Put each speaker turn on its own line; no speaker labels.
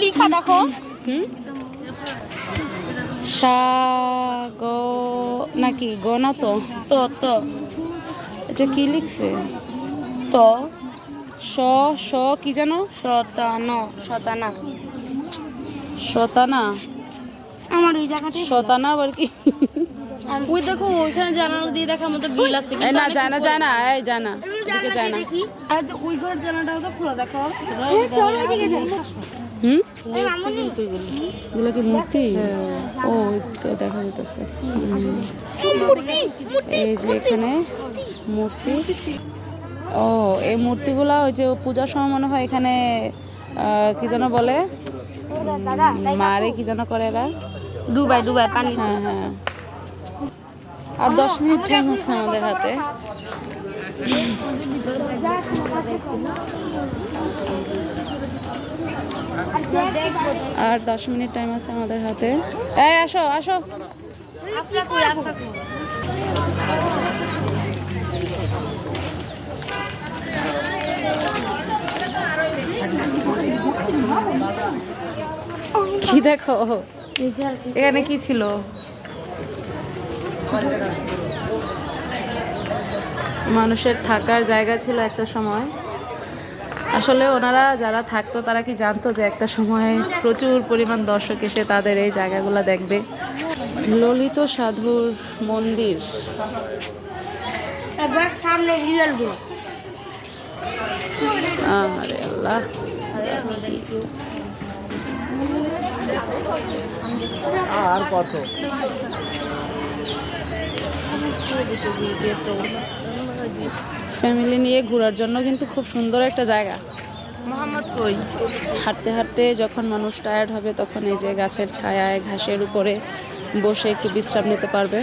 লিখা দেখো।
সা গ নাকি গ না তো
তো তো
এটা কি লিখছে?
তো
স স কি জানো?
শতানো শতানা।
শতানা।
আমার ওই জায়গাটাই
শতানা আবার কি?
ওই দেখো ওইখানে জানালা দিয়ে দেখার মতো গ্রিল আছে।
এই না যায় না যায় না, এই যায় না, এদিকে যায় না।
আর তো ওই ঘরের জানালাটাও তো খোলা দেখো। হ্যাঁ চলো এদিকে যাই।
হুম,
এই মামুনি
এগুলো কি মূর্তি? ও তো দেখা যাইতেছে।
মূর্তি
এই যে এখানে মূর্তি। ও এই মূর্তিগুলা ওই যে পূজার সময় মনে হয় এখানে কি যেন বলে, মারে কি যেন করে এরা।
ডুবাই ডুবাই পানি।
হ্যাঁ হ্যাঁ। আর 10 মিনিট টাইম আছে আমাদের হাতে। আর 10 মিনিট টাইম আছে আমাদের হাতে। এই আসো আসো। কি দেখো এখানে কি ছিল? মানুষের থাকার জায়গা ছিল একটা সময়। আসলে ওনারা যারা থাকতো তারা কি জানতো যে একটা সময় প্রচুর পরিমাণ দর্শক এসে তাদের এই জায়গাগুলো দেখবে। ললিত সাধুর মন্দির।
এবার সামনে রিয়েলগুলো।
আরে আল্লাহ,
আর কত
ফ্যামিলি নিয়ে ঘোরার জন্য কিন্তু খুব সুন্দর একটা জায়গা।
মোহাম্মদ কই
হাঁটতে হাঁটতে যখন মানুষ টায়ার্ড হবে তখন এই যে গাছের ছায়ায় ঘাসের উপরে বসে একটু বিশ্রাম নিতে পারবে।